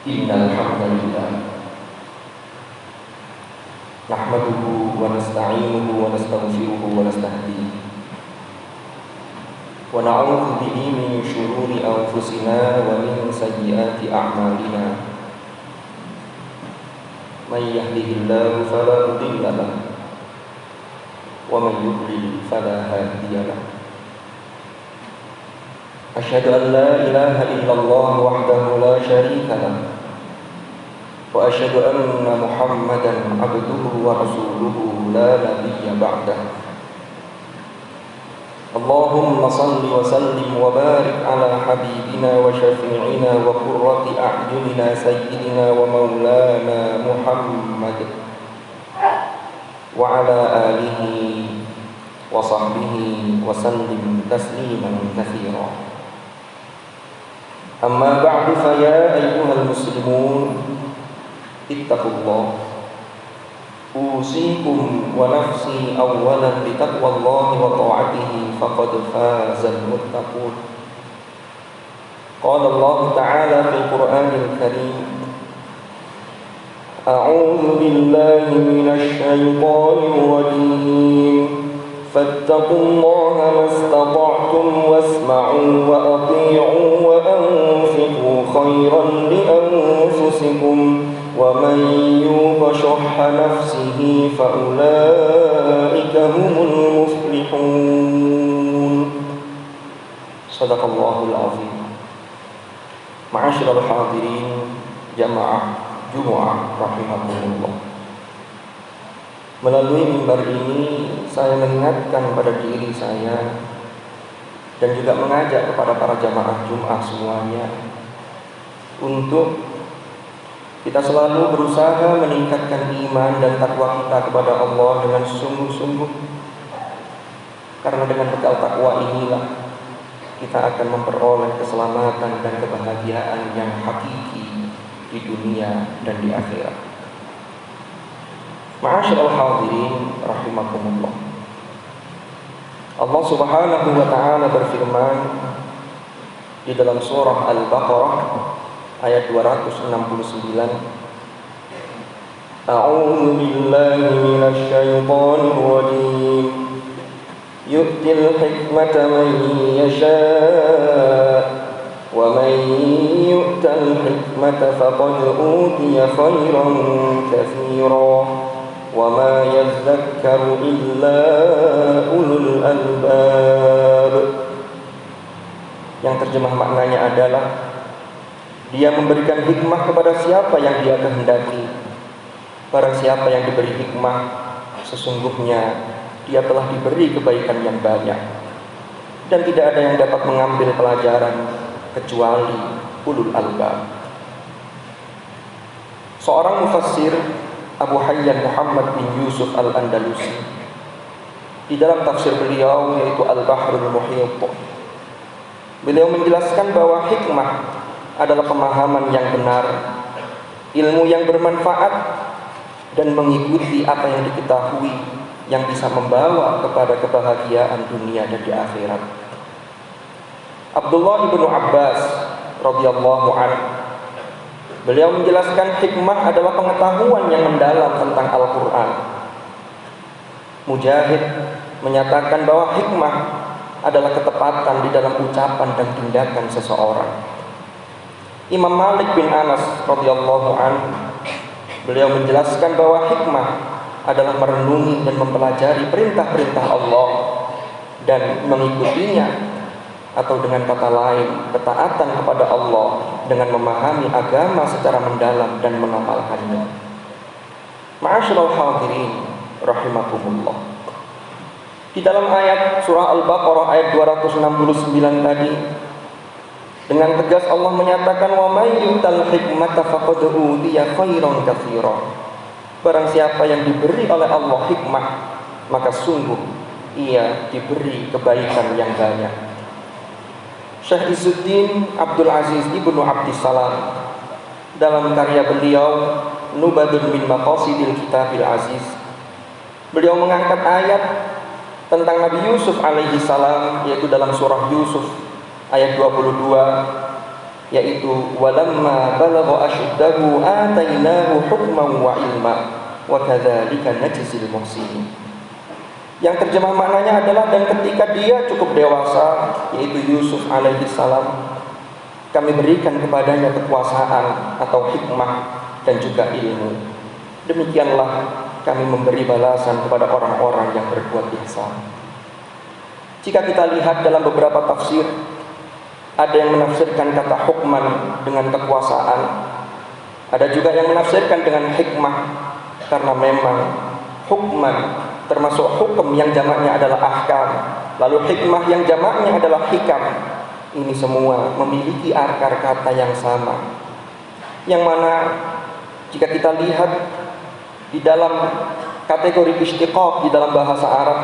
Innal hamdalillah nahmaduhu wa nasta'inuhu wa nastaghfiruhu wa nastahdihi wa na'udzu bihi min shururi anfusina wa min sayyiati a'malina. May yahdihillahu fala mudilla lahu wa may yudlil fala hadiya lahu. Asyhadu an la ilaha illallah wahdahu la syarika lahu wa asyhadu anna Muhammadan abduhu wa rasuluhu la nabiyya ba'dahu. Allahumma salli wa sallim wa barik ala habibina wa syafi'ina wa qurrati a'yunina sayyidina wa maulana Muhammad wa ala alihi wa sahbihi wa sallim tasliman katsira. Amma ba'du, fa ya ayyuhal muslimun ittaqullah. Usikum wa nafsi awwalan bi taqwallahi wa ta'atihi faqad fazal muttaqun. Qala Allah ta'ala fil Qur'anil Karim, a'udzu billahi minasy syaithanir rajim. Fattaqullaha mastata'tum wasma'u wa athi'u wa anfiqu khairan li anfusikum wa man yuqa shuhha nafsihi fa ulaika humul muflihun. Shadaqallahul azim. Ma'asyiral hadirin jamaah Jumat rahimakumullah. Melalui mimbar ini saya mengingatkan pada diri saya dan juga mengajak kepada para jamaah Jumat semuanya untuk kita selalu berusaha meningkatkan iman dan takwa kita kepada Allah dengan sungguh-sungguh. Karena dengan bekal takwa inilah kita akan memperoleh keselamatan dan kebahagiaan yang hakiki di dunia dan di akhirat. Ma'asyiral hadirin rahimakumullah. Allah Subhanahu wa taala berfirman di dalam surah Al-Baqarah ayat 269, A'udzu billahi minasy syaithanir rajim. Yu'til hikmata man yasha' wa man yu'tal hikmata faqad utiya khairan katsiran wa ma yadhakkaru illa ulul albab. Yang terjemah maknanya adalah Dia memberikan hikmah kepada siapa yang Dia kehendaki. Barang siapa yang diberi hikmah, sesungguhnya dia telah diberi kebaikan yang banyak, dan tidak ada yang dapat mengambil pelajaran kecuali ulul albab. Seorang mufassir, Abu Hayyan Muhammad bin Yusuf Al-Andalusi, di dalam tafsir beliau yaitu Al-Bahrul Muhit, beliau menjelaskan bahwa hikmah adalah pemahaman yang benar, ilmu yang bermanfaat, dan mengikuti apa yang diketahui yang bisa membawa kepada kebahagiaan dunia dan di akhirat. Abdullah ibnu Abbas radhiyallahu anhu, beliau menjelaskan hikmah adalah pengetahuan yang mendalam tentang Al-Quran. Mujahid menyatakan bahwa hikmah adalah ketepatan di dalam ucapan dan tindakan seseorang. Imam Malik bin Anas radhiyallahu anhu, beliau menjelaskan bahwa hikmah adalah merenungi dan mempelajari perintah-perintah Allah dan mengikutinya, atau dengan kata lain, ketaatan kepada Allah dengan memahami agama secara mendalam dan mengamalkannya. Ma'asyiral hadirin rahimakumullah. Di dalam ayat surah Al-Baqarah ayat 269 tadi, dengan tegas Allah menyatakan, wa may yu'tal hikmata faqad utiya khairan katsiran. Barang siapa yang diberi oleh Allah hikmah, maka sungguh ia diberi kebaikan yang banyak. Syekh Izzuddin Abdul Aziz ibnu Abdissalam dalam karya beliau Nubadun min Maqasidil Kitabil Aziz, beliau mengangkat ayat tentang Nabi Yusuf alaihi salam, yaitu dalam surah Yusuf ayat 22. yaitu walamma balagha ashuddahu atainahu hukman wa ilma wa kadzalika najzil muhsinin. Yang terjemah maknanya adalah dan ketika dia cukup dewasa, yaitu Yusuf alaihi salam, kami berikan kepadanya kekuasaan atau hikmah dan juga ilmu. Demikianlah kami memberi balasan kepada orang-orang yang berbuat ihsan. Jika kita lihat dalam beberapa tafsir, ada yang menafsirkan kata hukman dengan kekuasaan, ada juga yang menafsirkan dengan hikmah, karena memang hukman termasuk hukum yang jamaknya adalah ahkam, lalu hikmah yang jamaknya adalah hikam. Ini semua memiliki akar kata yang sama, yang mana jika kita lihat di dalam kategori istiqaq di dalam bahasa Arab,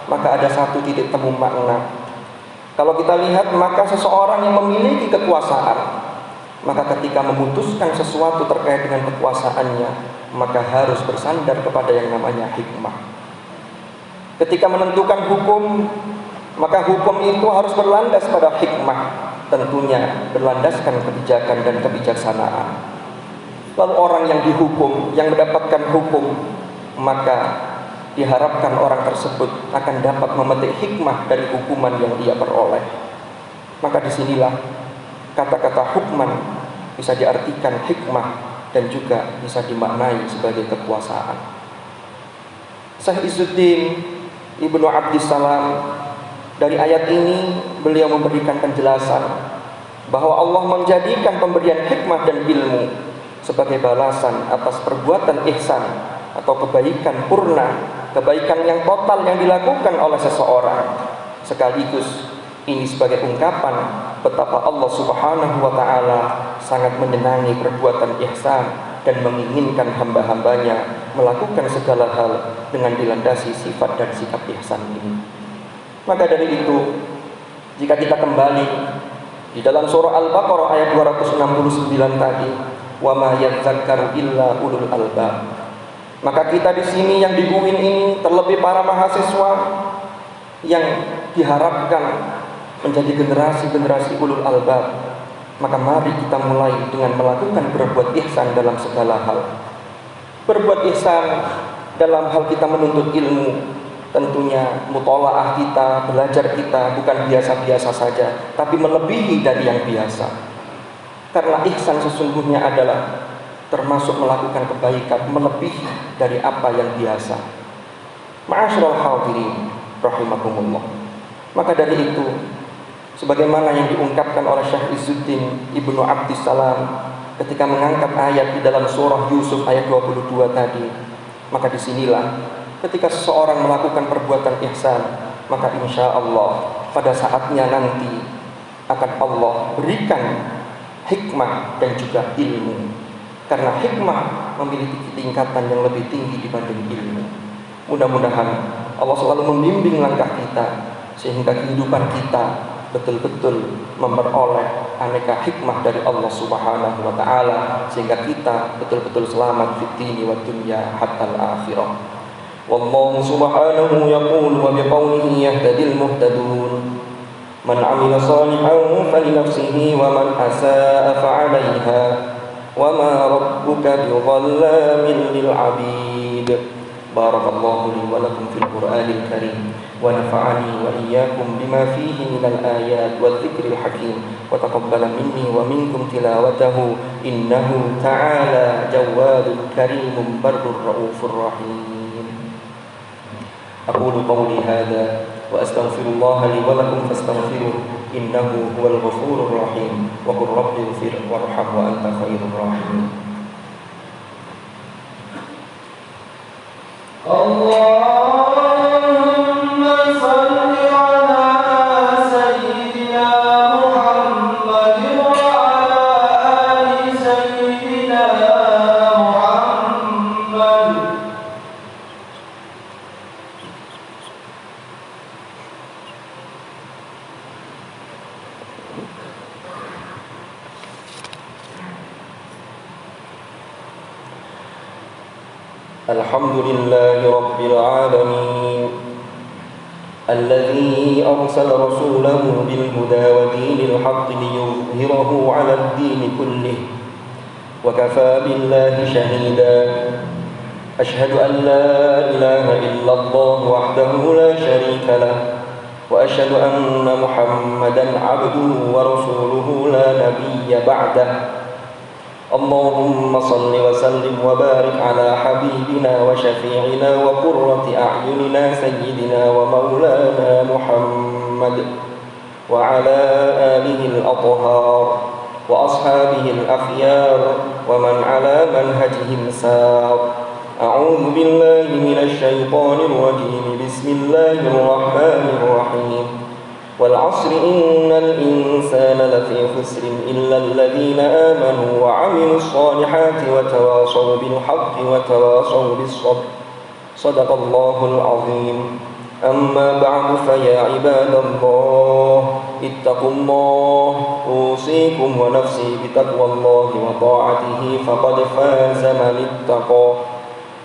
maka ada satu titik temu makna. Kalau kita lihat, maka seseorang yang memiliki kekuasaan, maka ketika memutuskan sesuatu terkait dengan kekuasaannya, maka harus bersandar kepada yang namanya hikmah. Ketika menentukan hukum, maka hukum itu harus berlandas pada hikmah, tentunya berlandaskan kebijakan dan kebijaksanaan. Lalu orang yang dihukum, yang mendapatkan hukum, maka diharapkan orang tersebut akan dapat memetik hikmah dari hukuman yang dia peroleh. Maka disinilah kata-kata hukman bisa diartikan hikmah dan juga bisa dimaknai sebagai kekuasaan. Syekh Izzuddin Ibnu Abdissalam dari ayat ini beliau memberikan penjelasan bahwa Allah menjadikan pemberian hikmah dan ilmu sebagai balasan atas perbuatan ihsan atau kebaikan purna, kebaikan yang total yang dilakukan oleh seseorang. Sekaligus ini sebagai ungkapan betapa Allah Subhanahu wa ta'ala sangat menyenangi perbuatan ihsan dan menginginkan hamba-hambanya melakukan segala hal dengan dilandasi sifat dan sikap ihsan ini. Maka dari itu, jika kita kembali di dalam surah Al-Baqarah ayat 269 tadi, wa ma yadzakkaru illa ulul albab, maka kita di sini yang di UIN ini, terlebih para mahasiswa yang diharapkan menjadi generasi-generasi ulul albab, maka mari kita mulai dengan melakukan berbuat ihsan dalam segala hal. Berbuat ihsan dalam hal kita menuntut ilmu, tentunya mutolaah kita, belajar kita bukan biasa-biasa saja, tapi melebihi dari yang biasa. Karena ihsan sesungguhnya adalah termasuk melakukan kebaikan melebihi dari apa yang biasa. Ma'asyiral hadirin rahimakumullah. Maka dari itu, sebagaimana yang diungkapkan oleh Syekh Izzuddin Ibnu Abdissalam ketika mengangkat ayat di dalam surah Yusuf ayat 22 tadi, maka disinilah ketika seseorang melakukan perbuatan ihsan, maka insya Allah pada saatnya nanti akan Allah berikan hikmah dan juga ilmu. Karena hikmah memiliki tingkatan yang lebih tinggi dibanding ilmu. Mudah-mudahan Allah selalu membimbing langkah kita sehingga kehidupan kita betul-betul memperoleh aneka hikmah dari Allah Subhanahu wa ta'ala, sehingga kita betul-betul selamat fid dini wad dunya hatta al-akhirah. Wallahu subhanahu yaqulu wa biqawlihi yahtadil muhtadun man 'amila shalihan falinafsihi wa man asaa fa'alaiha wa ma rabbuka bidhallamin lil 'abid. Barakallahu li wa lakum fil Qur'anil karim wa nafa'ani wa iyyakum bima fihi minal ayat wal dzikril hakim wa taqabbala minni wa minkum tilawatahu innahu ta'ala jawadun karimun barrur raufur rahim. Aqulu qawli hadza wa astaghfirullah li wa lakum fastaghfiruh innahu huwal ghafurur rahim wa qur rabbighfir warham wa anta khairur rahimin. Allahumma salli ala sayyidina Muhammad wa ala ali sayyidina Muhammad. Alhamdulillahi rabbil alamin الذي أرسل رسوله بالهدى ودين الحق ليظهره على الدين كله وكفى بالله شهيدا أشهد أن لا إله إلا الله وحده لا شريك له وأشهد أن محمدا عبده ورسوله لا نبي بعده اللهم صل وسلم وبارك على حبيبنا وشفيعنا وقرة أعيننا سيدنا ومولانا محمد وعلى آله الأطهار وأصحابه الأخيار ومن على منهجهم سار أعوذ بالله من الشيطان الرجيم بسم الله الرحمن الرحيم والعصر إن الإنسان لفي خسر إلا الذين آمنوا وعملوا الصالحات وتواصوا بالحق وتواصوا بالصبر صدق الله العظيم أما بعد فيا عباد الله اتقوا الله أوصيكم ونفسي بتقوى الله وطاعته فقد فاز من اتقى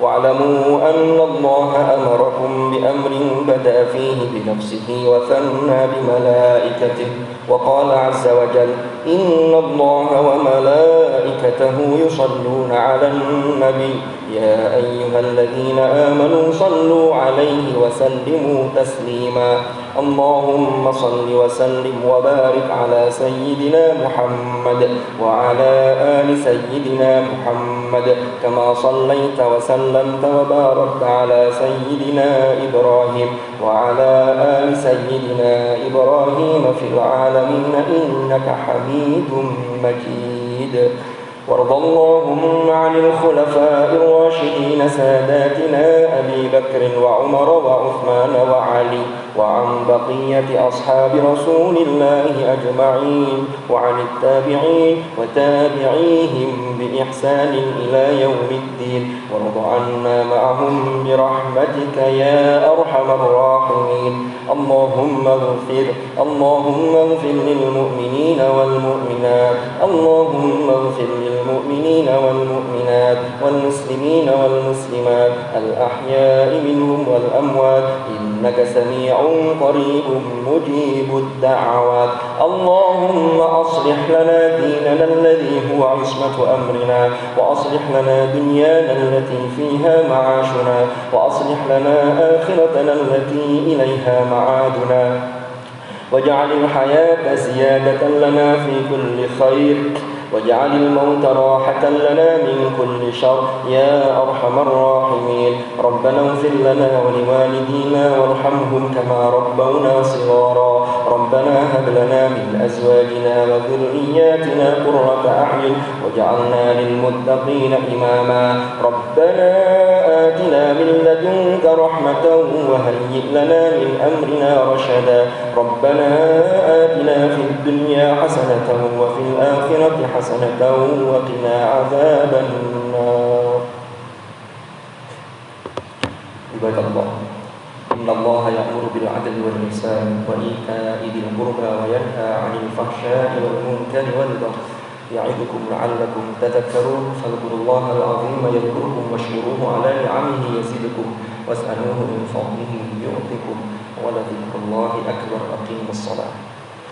واعلموا أن الله أمركم بأمر بدأ فيه بنفسه وثنى بملائكته وقال عز وجل إن الله وملائكته يصلون على النبي يا أيها الذين آمنوا صلوا عليه وسلموا تسليما اللهم صل وسلم وبارك على سيدنا محمد وعلى آل سيدنا محمد كما صليت وسلمت وباركت على سيدنا إبراهيم وعلى آل سيدنا إبراهيم في العالمين إنك حميد مجيد وارض اللهم عن الخلفاء الراشدين ساداتنا أبي بكر وعمر وعثمان وعلي وعن بقية أصحاب رسول الله أجمعين وعن التابعين وتابعيهم بإحسان إلى يوم الدين وارض عنا معهم برحمتك يا أرحم الراحمين اللهم اغفر للمؤمنين والمؤمنات اللهم اغفر للمؤمنين والمؤمنات والمسلمين والمسلمات الأحياء منهم والأموات إنك سميع قريب مجيب الدعوات اللهم أصلح لنا ديننا الذي هو عصمة أمرنا وأصلح لنا دنيانا التي فيها معاشنا وأصلح لنا آخرتنا التي إليها معادنا واجعل الحياة زيادة لنا في كل خير واجعل الموت راحة لنا من كل شر يا أرحم الراحمين ربنا اغفر لنا ولوالدينا وارحمهم كما ربونا صغارا ربنا هب لنا من أزواجنا وذرياتنا قرة أعين واجعلنا للمتقين إماما ربنا آتنا من لدنك رحمة وهيئ لنا من أمرنا رشدا ربنا آتنا في الدنيا حسنة وفي الآخرة حسنة وقنا عذاب النار عباد الله إن الله يأمر بالعدل والإحسان وإيتاء ذي القربى وينهى عن الفحشاء والمنكر والبغي يعظكم لعلكم تذكرون فاذكروا الله العظيم يذكركم واشكروه على نعمه يزدكم واسألوه من فضله يعطكم ولذكر الله أكبر أقيموا الصلاة